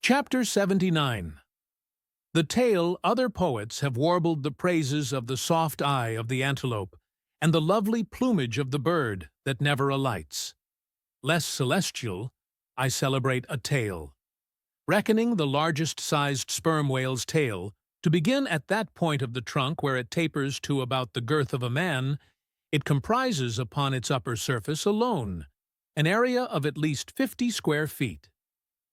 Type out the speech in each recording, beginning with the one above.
Chapter 79. The tale other poets have warbled the praises of the soft eye of the antelope and the lovely plumage of the bird that never alights. Less celestial, I celebrate a tale. Reckoning the largest-sized sperm whale's tail, to begin at that point of the trunk where it tapers to about the girth of a man, it comprises upon its upper surface alone an area of at least 50 square feet.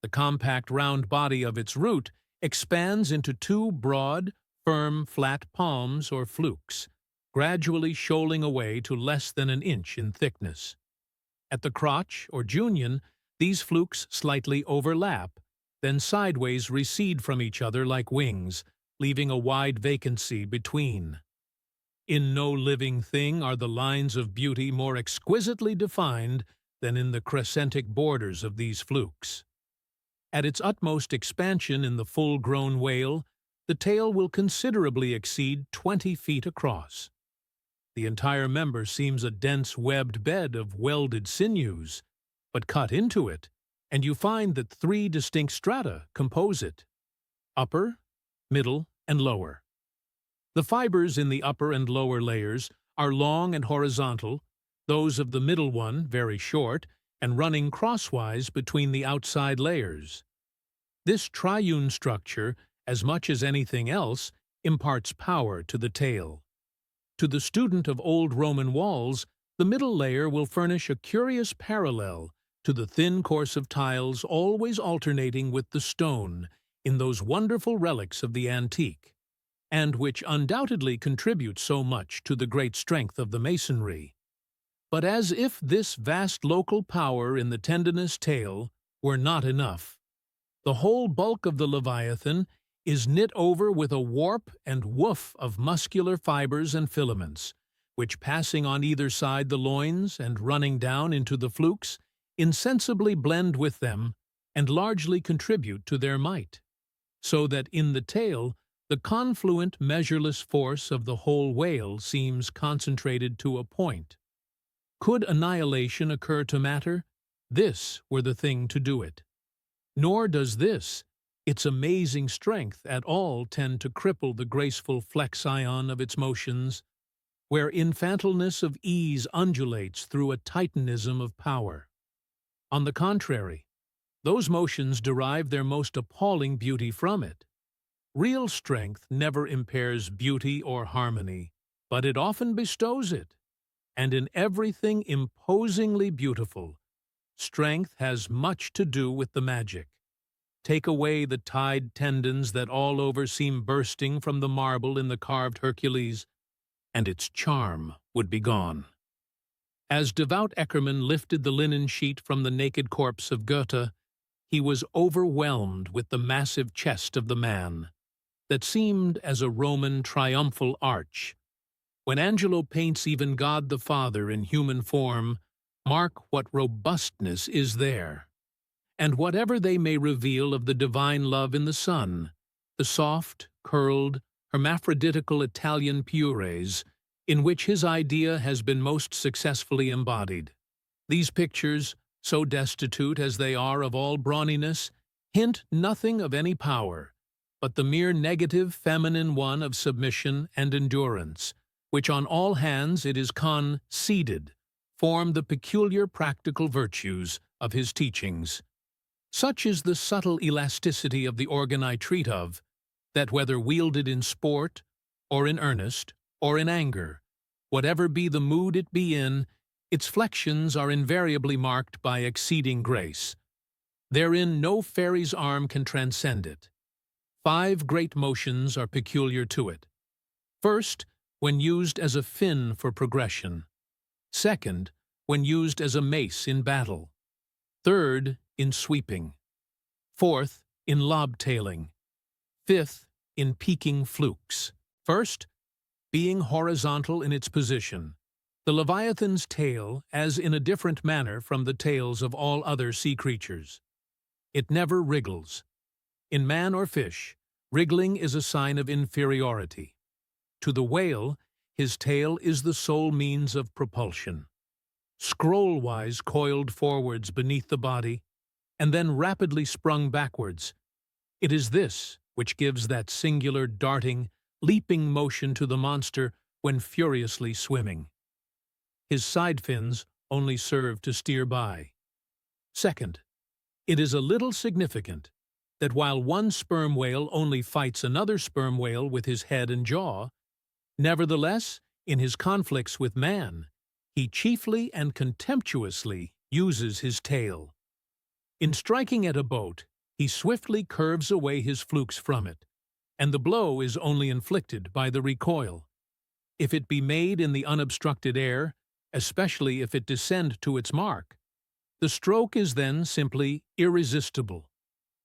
The compact round body of its root expands into two broad, firm, flat palms or flukes, gradually shoaling away to less than an inch in thickness. At the crotch, or junion, these flukes slightly overlap, then sideways recede from each other like wings, leaving a wide vacancy between. In no living thing are the lines of beauty more exquisitely defined than in the crescentic borders of these flukes. At its utmost expansion in the full-grown whale, the tail will considerably exceed 20 feet across. The entire member seems a dense webbed bed of welded sinews, but cut into it, and you find that three distinct strata compose it: upper, middle, and lower. The fibers in the upper and lower layers are long and horizontal, those of the middle one very short, and running crosswise between the outside layers. This triune structure, as much as anything else, imparts power to the tail. To the student of old Roman walls, the middle layer will furnish a curious parallel to the thin course of tiles always alternating with the stone in those wonderful relics of the antique, and which undoubtedly contribute so much to the great strength of the masonry. But as if this vast local power in the tendinous tail were not enough, the whole bulk of the Leviathan is knit over with a warp and woof of muscular fibers and filaments, which, passing on either side the loins and running down into the flukes, insensibly blend with them and largely contribute to their might, so that in the tail the confluent, measureless force of the whole whale seems concentrated to a point. Could annihilation occur to matter, this were the thing to do it. Nor does this, its amazing strength, at all tend to cripple the graceful flexion of its motions, where infantileness of ease undulates through a titanism of power. On the contrary, those motions derive their most appalling beauty from it. Real strength never impairs beauty or harmony, but it often bestows it. And in everything imposingly beautiful, strength has much to do with the magic. Take away the tied tendons that all over seem bursting from the marble in the carved Hercules, and its charm would be gone. As devout Eckermann lifted the linen sheet from the naked corpse of Goethe, he was overwhelmed with the massive chest of the man, that seemed as a Roman triumphal arch. When Angelo paints even God the Father in human form, mark what robustness is there. And whatever they may reveal of the divine love in the Son, the soft, curled, hermaphroditical Italian purees, in which his idea has been most successfully embodied, these pictures, so destitute as they are of all brawniness, hint nothing of any power, but the mere negative feminine one of submission and endurance, which on all hands it is conceded, form the peculiar practical virtues of his teachings. Such is the subtle elasticity of the organ I treat of, that whether wielded in sport, or in earnest, or in anger, whatever be the mood it be in, its flexions are invariably marked by exceeding grace. Therein no fairy's arm can transcend it. 5 great motions are peculiar to it. First, when used as a fin for progression. Second, when used as a mace in battle. Third, in sweeping. Fourth, in lobtailing. Fifth, in peaking flukes. First, being horizontal in its position. The Leviathan's tail, as in a different manner from the tails of all other sea creatures. It never wriggles. In man or fish, wriggling is a sign of inferiority. To the whale, his tail is the sole means of propulsion. Scroll-wise coiled forwards beneath the body, and then rapidly sprung backwards, It is this which gives that singular darting, leaping motion to the monster when furiously swimming. His side fins only serve to steer by. Second, it is a little significant that while one sperm whale only fights another sperm whale with his head and jaw, nevertheless, in his conflicts with man, he chiefly and contemptuously uses his tail. In striking at a boat, he swiftly curves away his flukes from it, and the blow is only inflicted by the recoil. If it be made in the unobstructed air, especially if it descend to its mark, the stroke is then simply irresistible.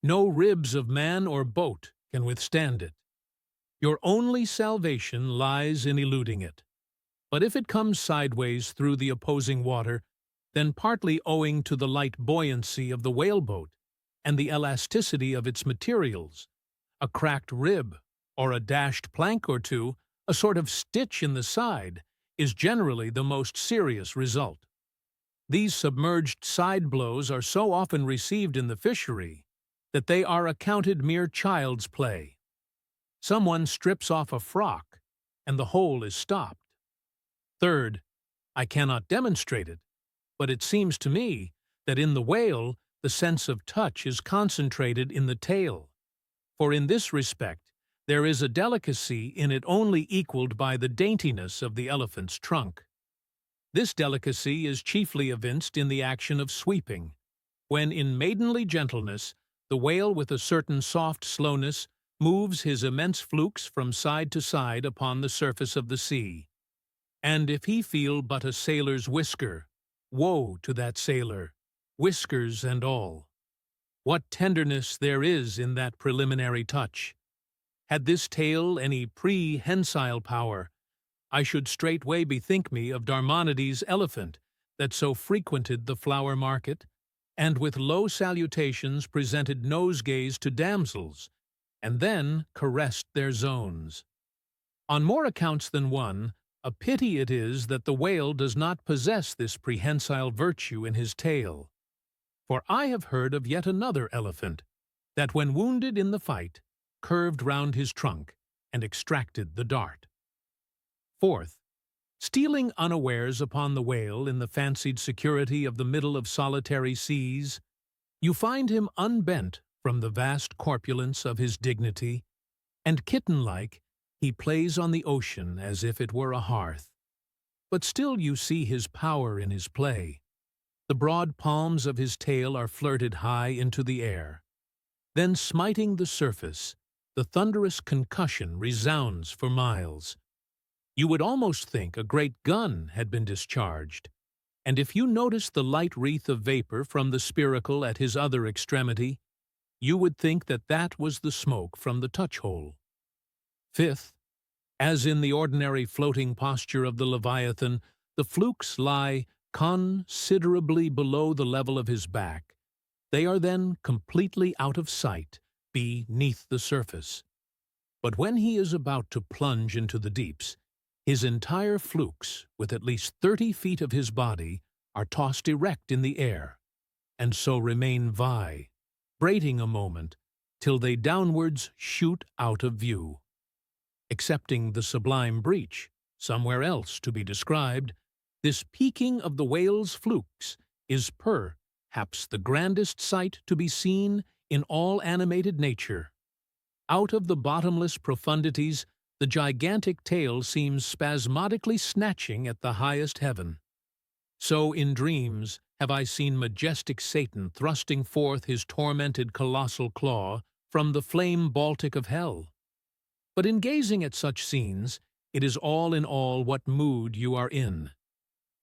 No ribs of man or boat can withstand it. Your only salvation lies in eluding it. But if it comes sideways through the opposing water, then partly owing to the light buoyancy of the whaleboat and the elasticity of its materials, a cracked rib or a dashed plank or two, a sort of stitch in the side, is generally the most serious result. These submerged side blows are so often received in the fishery that they are accounted mere child's play. Someone strips off a frock, and the hole is stopped. Third, I cannot demonstrate it, but it seems to me that in the whale the sense of touch is concentrated in the tail, for in this respect there is a delicacy in it only equaled by the daintiness of the elephant's trunk. This delicacy is chiefly evinced in the action of sweeping, when in maidenly gentleness the whale with a certain soft slowness moves his immense flukes from side to side upon the surface of the sea. And if he feel but a sailor's whisker, woe to that sailor, whiskers and all. What tenderness there is in that preliminary touch! Had this tail any prehensile power, I should straightway bethink me of Darmonides' elephant that so frequented the flower market, and with low salutations presented nosegays to damsels, and then caressed their zones. On more accounts than one, a pity it is that the whale does not possess this prehensile virtue in his tail. For I have heard of yet another elephant, that when wounded in the fight, curved round his trunk and extracted the dart. Fourth, stealing unawares upon the whale in the fancied security of the middle of solitary seas, you find him unbent from the vast corpulence of his dignity, and kitten-like he plays on the ocean as if it were a hearth. But still you see his power in his play. The broad palms of his tail are flirted high into the air. Then smiting the surface, the thunderous concussion resounds for miles. You would almost think a great gun had been discharged, and if you notice the light wreath of vapor from the spiracle at his other extremity, you would think that that was the smoke from the touch-hole. Fifth, as in the ordinary floating posture of the Leviathan, the flukes lie considerably below the level of his back. They are then completely out of sight, beneath the surface. But when he is about to plunge into the deeps, his entire flukes, with at least 30 feet of his body, are tossed erect in the air, and so remain vibrating a moment, till they downwards shoot out of view. Excepting the sublime breach, somewhere else to be described, this peaking of the whale's flukes is perhaps the grandest sight to be seen in all animated nature. Out of the bottomless profundities, the gigantic tail seems spasmodically snatching at the highest heaven. So in dreams have I seen majestic Satan thrusting forth his tormented colossal claw from the flame Baltic of hell. But in gazing at such scenes, it is all in all what mood you are in.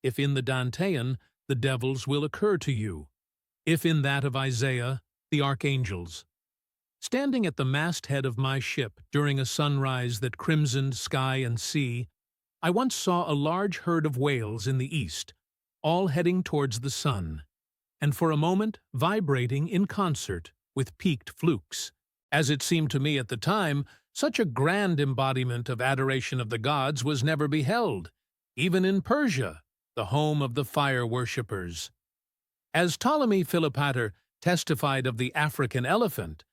If in the Dantean, the devils will occur to you. If in that of Isaiah, the archangels. Standing at the masthead of my ship during a sunrise that crimsoned sky and sea, I once saw a large herd of whales in the east, all heading towards the sun, and for a moment vibrating in concert with peaked flukes. As it seemed to me at the time, such a grand embodiment of adoration of the gods was never beheld, even in Persia, the home of the fire worshippers. As Ptolemy Philopater testified of the African elephant,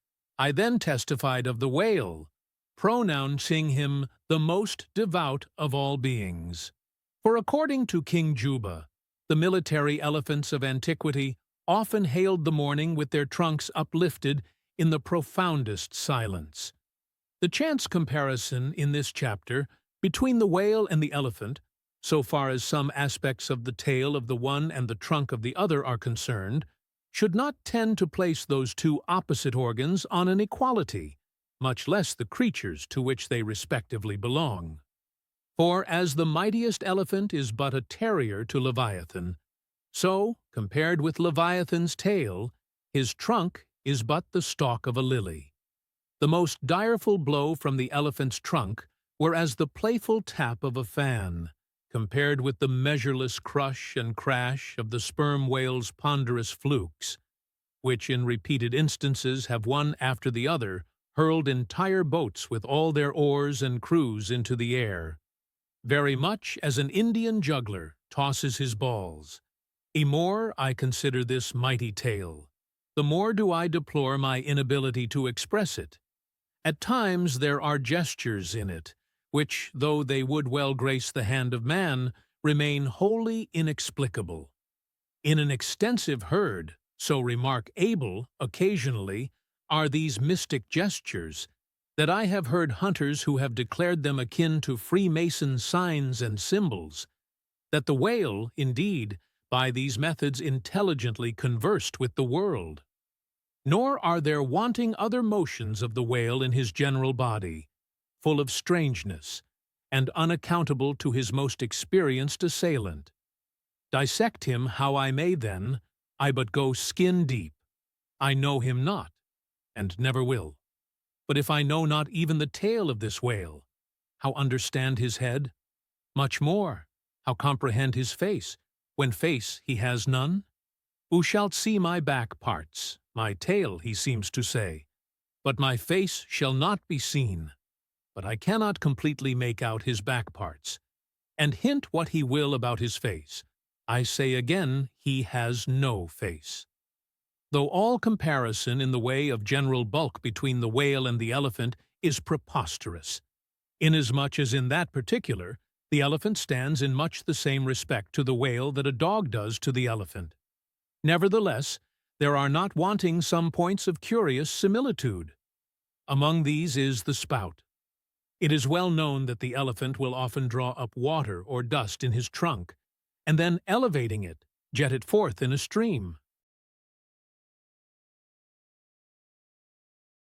I then testified of the whale, pronouncing him the most devout of all beings. For according to King Juba, the military elephants of antiquity often hailed the morning with their trunks uplifted in the profoundest silence. The chance comparison in this chapter between the whale and the elephant, so far as some aspects of the tail of the one and the trunk of the other are concerned, should not tend to place those two opposite organs on an equality, much less the creatures to which they respectively belong. For as the mightiest elephant is but a terrier to Leviathan, so, compared with Leviathan's tail, his trunk is but the stalk of a lily. The most direful blow from the elephant's trunk were as the playful tap of a fan, compared with the measureless crush and crash of the sperm whale's ponderous flukes, which in repeated instances have one after the other hurled entire boats with all their oars and crews into the air, very much as an Indian juggler tosses his balls. The more I consider this mighty tale, the more do I deplore my inability to express it. At times there are gestures in it, which, though they would well grace the hand of man, remain wholly inexplicable. In an extensive herd, so remark Abel occasionally, are these mystic gestures, that I have heard hunters who have declared them akin to Freemason signs and symbols, that the whale, indeed, by these methods intelligently conversed with the world. Nor are there wanting other motions of the whale in his general body, full of strangeness, and unaccountable to his most experienced assailant. Dissect him how I may then, I but go skin deep. I know him not, and never will. But if I know not even the tail of this whale, how understand his head? Much more, how comprehend his face, when face he has none? Who shalt see my back parts, my tail, he seems to say, but my face shall not be seen. But I cannot completely make out his back parts, and hint what he will about his face. I say again, he has no face. Though all comparison in the way of general bulk between the whale and the elephant is preposterous, inasmuch as in that particular the elephant stands in much the same respect to the whale that a dog does to the elephant. Nevertheless, there are not wanting some points of curious similitude. Among these is the spout. It is well known that the elephant will often draw up water or dust in his trunk, and then elevating it, jet it forth in a stream.